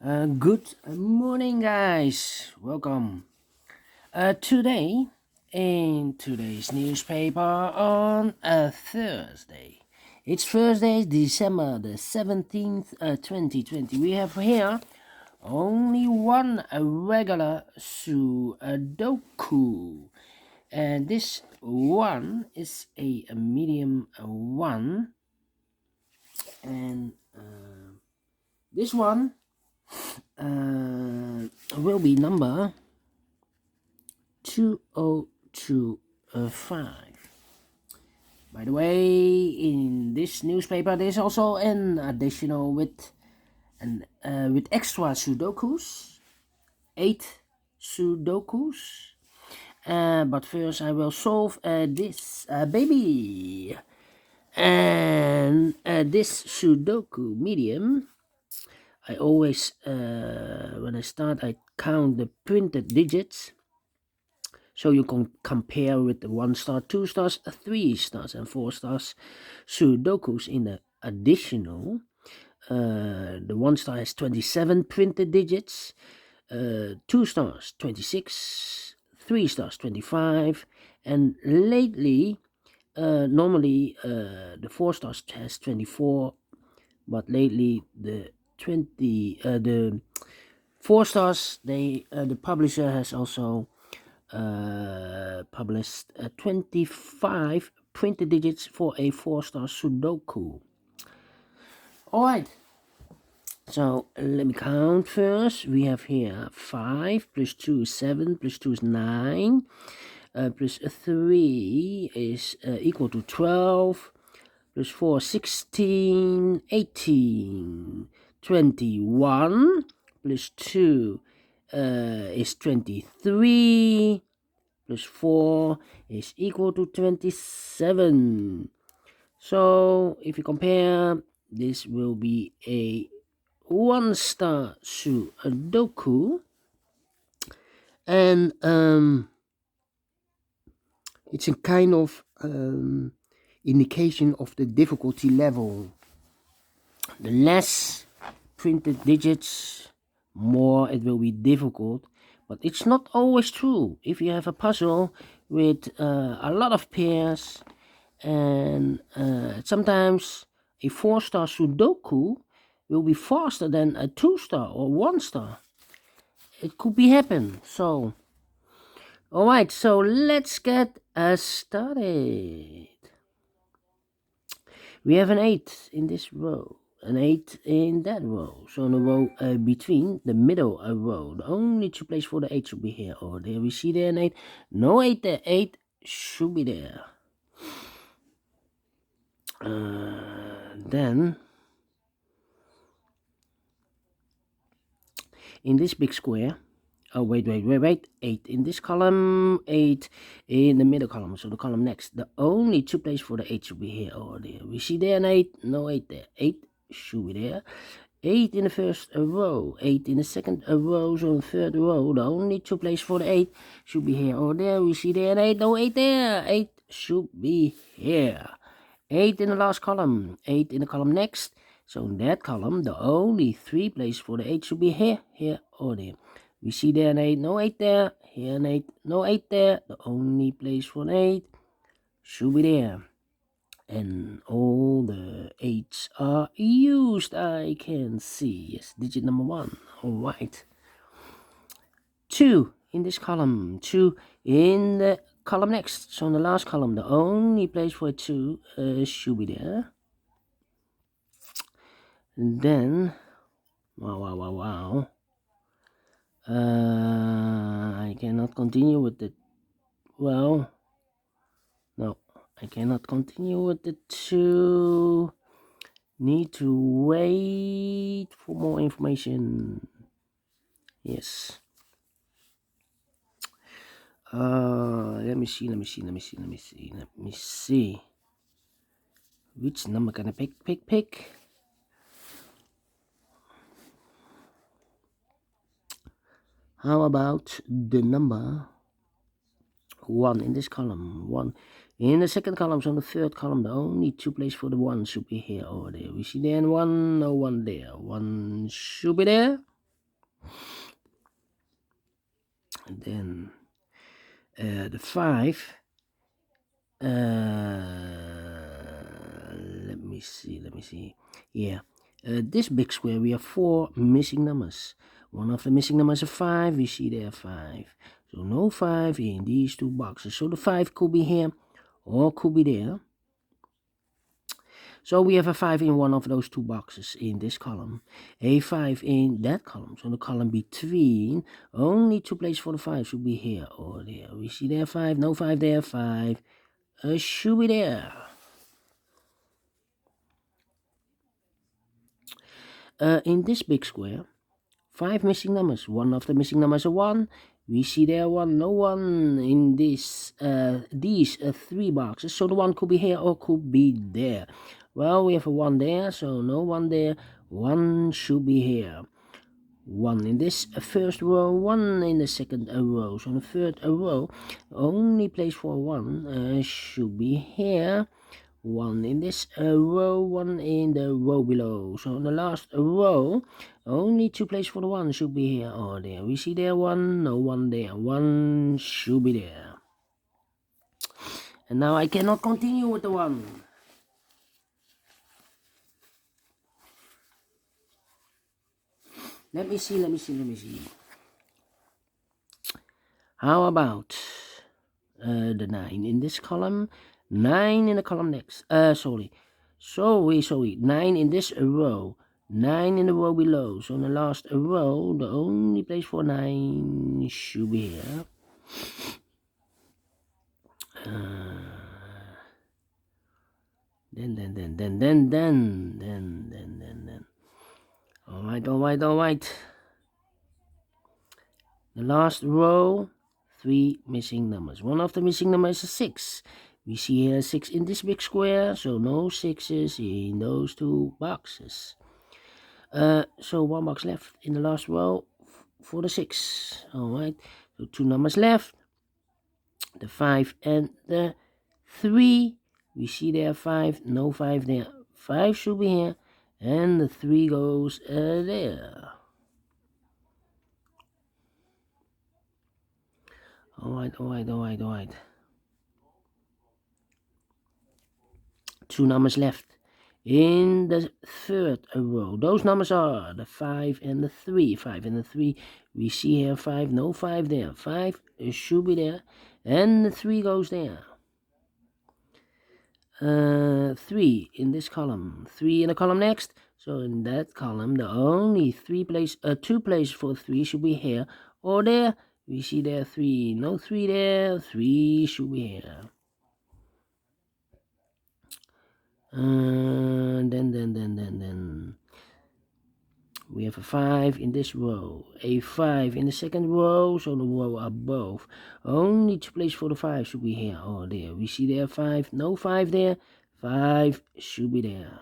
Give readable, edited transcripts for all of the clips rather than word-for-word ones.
Good morning, guys. Welcome. Today, in today's newspaper on a Thursday, it's Thursday, December the 17th, 2020. We have here only one regular Sudoku, and this one is a medium one, and this one will be number 2025. By the way, in this newspaper there's also an additional with extra sudokus, 8 sudokus. But first I will solve this baby, and this sudoku medium. I always when I start I count the printed digits. So you can compare with the 1 star, 2 stars, 3 stars, and 4 stars Sudokus in the additional. The 1 star has 27 printed digits, 2 stars 26, 3 stars 25, and lately, normally the 4 stars has 24, but lately the 4 stars the publisher has also published 25 printed digits for a 4-star Sudoku. Alright, so let me count first. We have here 5 plus 2 is 7 plus 2 is 9 plus 3 is equal to 12 plus 4 16 18 21 plus 2 is 23 plus 4 is equal to 27. So if you compare, this will be a 1-star Sudoku, and it's a kind of indication of the difficulty level. The less printed digits, more it will be difficult. But it's not always true. If you have a puzzle with a lot of pairs, and sometimes a 4-star Sudoku will be faster than a 2-star or 1-star. It could be happen. So, alright, so let's get started. We have an 8 in this row, an 8 in that row. So in the row between the middle row, the only 2 places for the 8 should be here or there. We see there an 8. No 8 there. 8 should be there. Then in this big square, oh wait, 8 in this column, 8 in the middle column, so the column next, the only 2 places for the 8 should be here or there. We see there an 8, no 8 there. 8 should be there. 8 in the first row, 8 in the second row, so in the third row, the only 2 places for the 8 should be here or there. We see there an 8, no 8 there. 8 should be here. 8 in the last column, 8 in the column next, so in that column, the only 3 places for the 8 should be here, here or there. We see there an 8, no 8 there. Here an 8, no 8 there. The only place for an 8 should be there. And all the 8s are used, I can see. Yes, digit number 1. Alright. 2 in this column. 2 in the column next. So in the last column, the only place for a 2 should be there. And then, wow. I cannot continue with it. Well, no, I cannot continue with the 2. Need to wait for more information. Yes. Let me see. Which number can I pick? How about the number 1 in this column? 1 in the second column, so in the third column, the only 2 places for the 1 should be here or there. We see there 1, no 1 there. 1 should be there. And then the 5. Let me see. Yeah, this big square we have 4 missing numbers. One of the missing numbers is 5. We see there 5. So no 5 in these 2 boxes. So the 5 could be here or could be there. So we have a 5 in one of those 2 boxes in this column, a 5 in that column. So the column between, only 2 places for the 5 should be here or there. We see there 5, no 5 there, 5 should be there. In this big square, 5 missing numbers. One of the missing numbers is 1. We see there 1, no 1 in this these 3 boxes. So the 1 could be here or could be there. Well, we have a 1 there, so no 1 there. 1 should be here. 1 in this first row, 1 in the second row. So the third row, only place for 1 should be here. 1 in this row, 1 in the row below. So in the last row, only 2 places for the 1 should be here or there. We see there 1, no 1 there. 1 should be there. And now I cannot continue with the 1. Let me see. How about the 9 in this column? 9 in the column next. Sorry, 9 in this row, 9 in the row below. So in the last row, the only place for 9 should be here. Then. All right. The last row, 3 missing numbers. One of the missing numbers is 6. We see here 6 in this big square, so no 6s in those 2 boxes. So 1 box left in the last row for the 6. All right. So 2 numbers left. The 5 and the 3. We see there 5, no 5 there. 5 should be here, and the 3 goes there. All right. 2 numbers left in the third row. Those numbers are the 5 and the 3. 5 and the 3. We see here 5, no 5 there. 5 should be there, and the 3 goes there. 3 in this column. 3 in the column next. So in that column, the only 2 places for 3 should be here or there. We see there 3, no 3 there. 3 should be here. Then we have a 5 in this row, a 5 in the second row, so the row above. Only 2 places for the 5 should be here or there. We see there 5, no 5 there. 5 should be there.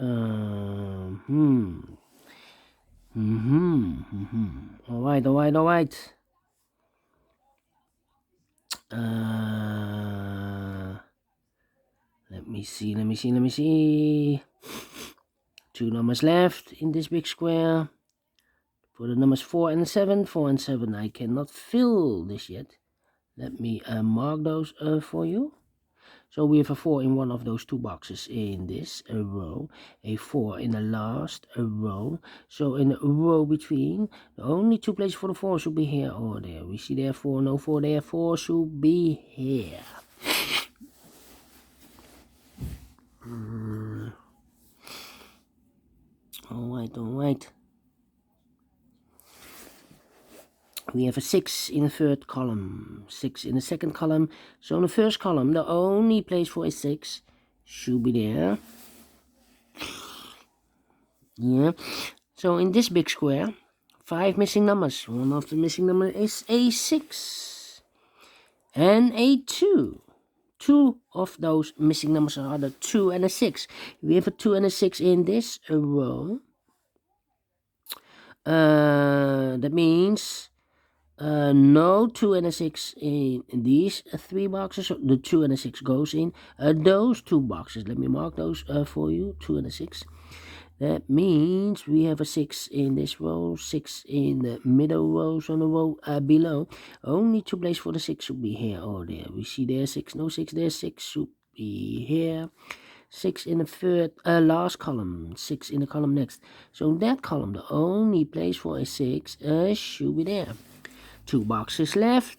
All right. Let me see. 2 numbers left in this big square. For the numbers 4 and 7. 4 and 7, I cannot fill this yet. Let me mark those for you. So we have a 4 in one of those 2 boxes in this row, a 4 in the last row. So in the row between, the only 2 places for the 4 should be here or there. We see there 4, no 4 there. 4 should be here. All right. We have a 6 in the third column, 6 in the second column. So in the first column, the only place for a 6 should be there. Yeah. So in this big square, 5 missing numbers. One of the missing numbers is a 6 and a 2. 2 of those missing numbers are the 2 and a 6. We have a 2 and a 6 in this row. That means no 2 and a 6 in these 3 boxes. So the 2 and a 6 goes in those 2 boxes. Let me mark those for you. 2 and a 6. That means we have a 6 in this row, 6 in the middle rows on the row below. Only 2 places for the 6 should be here or there. We see there 6, no 6 there, 6 should be here. 6 in the third, last column, 6 in the column next. So that column, the only place for a 6 should be there. 2 boxes left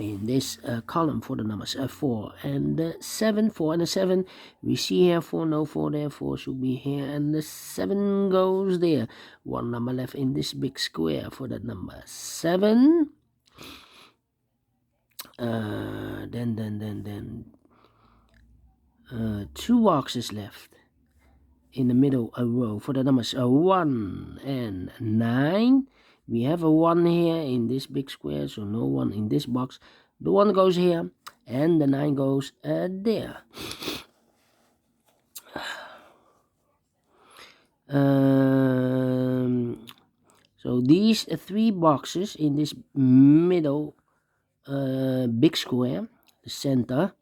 in this column for the numbers 4 and 7. 4 and 7, we see here 4, no 4 there, 4 should be here, and the 7 goes there. 1 number left in this big square for the number 7. Then 2 boxes left in the middle row for the numbers 1 and 9. We have a 1 here in this big square, so no 1 in this box. The 1 goes here, and the 9 goes there. So these 3 boxes in this middle big square, the center,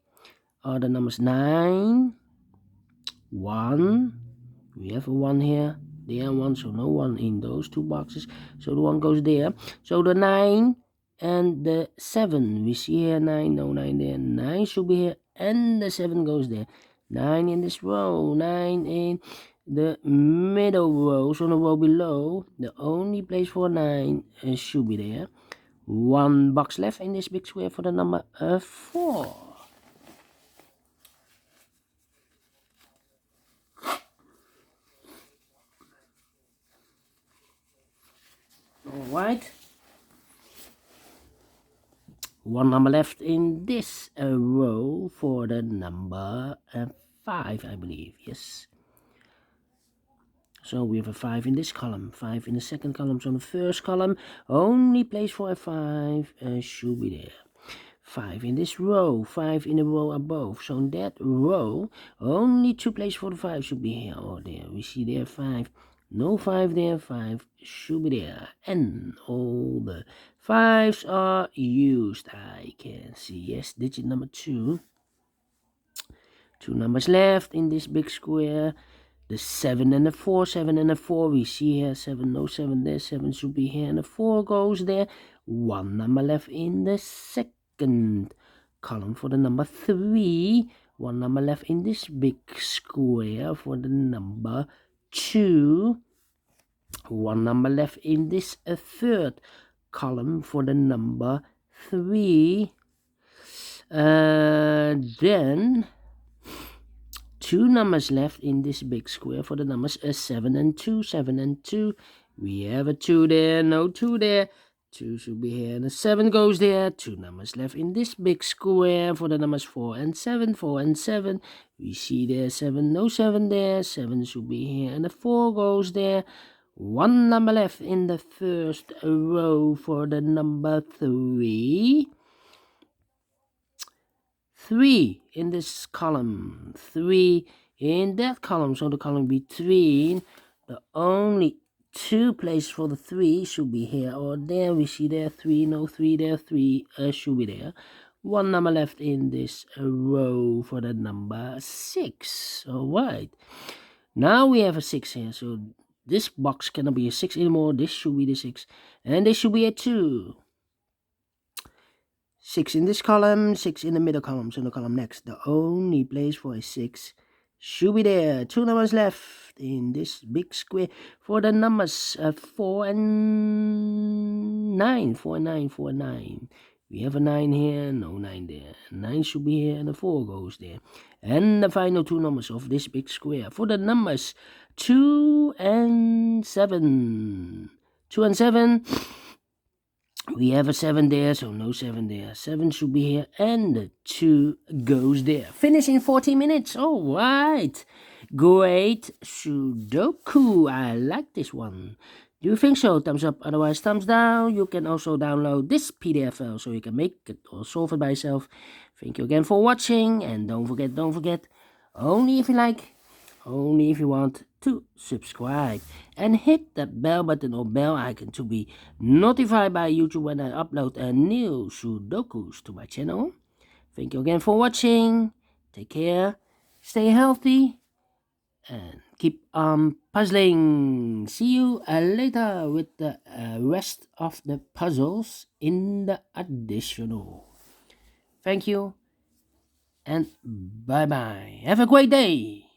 are the numbers 9, 1. We have a 1 here, there 1, so no 1 in those 2 boxes, so the 1 goes there. So the 9 and the 7, we see here 9, no 9 there, 9 should be here, and the 7 goes there. 9 in this row, 9 in the middle row, so the row below, the only place for 9 should be there. 1 box left in this big square for the number 4. Alright. 1 number left in this row for the number 5, I believe. Yes. So we have a 5 in this column, 5 in the second column. So in the first column, only place for a 5 should be there. 5 in this row, 5 in the row above. So in that row, only 2 places for the 5 should be here or there. We see there 5. No 5 there, 5 should be there. And all the 5s are used. I can see, yes, digit number 2. 2 numbers left in this big square. The 7 and the 4, 7 and the 4, we see here 7, no 7 there, 7 should be here, and the 4 goes there. 1 number left in the second column for the number 3. 1 number left in this big square for the number 2. 1 number left in this third column for the number 3. Then 2 numbers left in this big square for the numbers 7 and 2. 7 and 2. We have a 2 there, no 2 there. 2 should be here, and the 7 goes there. 2 numbers left in this big square for the numbers 4 and 7. 4 and 7. We see there 7, no 7 there. 7 should be here, and the 4 goes there. 1 number left in the first row for the number 3. 3 in this column, 3 in that column, so the column between. The only 2 places for the 3 should be here or there. We see there 3, no 3 there, 3 should be there. 1 number left in this row for the number 6. Alright, now we have a 6 here, so this box cannot be a 6 anymore. This should be the 6, and this should be a 2. 6 in this column, 6 in the middle column, so the column next. The only place for a 6 should be there. 2 numbers left in this big square for the numbers 4 and 9. 4 and 9, 4 and 9. We have a 9 here, no 9 there. 9 should be here, and the 4 goes there. And the final 2 numbers of this big square for the numbers 2 and 7. 2 and 7. We have a 7 there, so no 7 there. 7 should be here, and the 2 goes there. Finish in 40 minutes. All right. Great Sudoku. I like this one. Do you think so? Thumbs up, otherwise thumbs down. You can also download this PDF file so you can make it or solve it by yourself. Thank you again for watching, and don't forget, only if you like, only if you want to subscribe and hit the bell button or bell icon to be notified by YouTube when I upload a new Sudokus to my channel. Thank you again for watching. Take care, stay healthy, and keep on puzzling. See you later with the rest of the puzzles in the additional. Thank you and bye bye. Have a great day.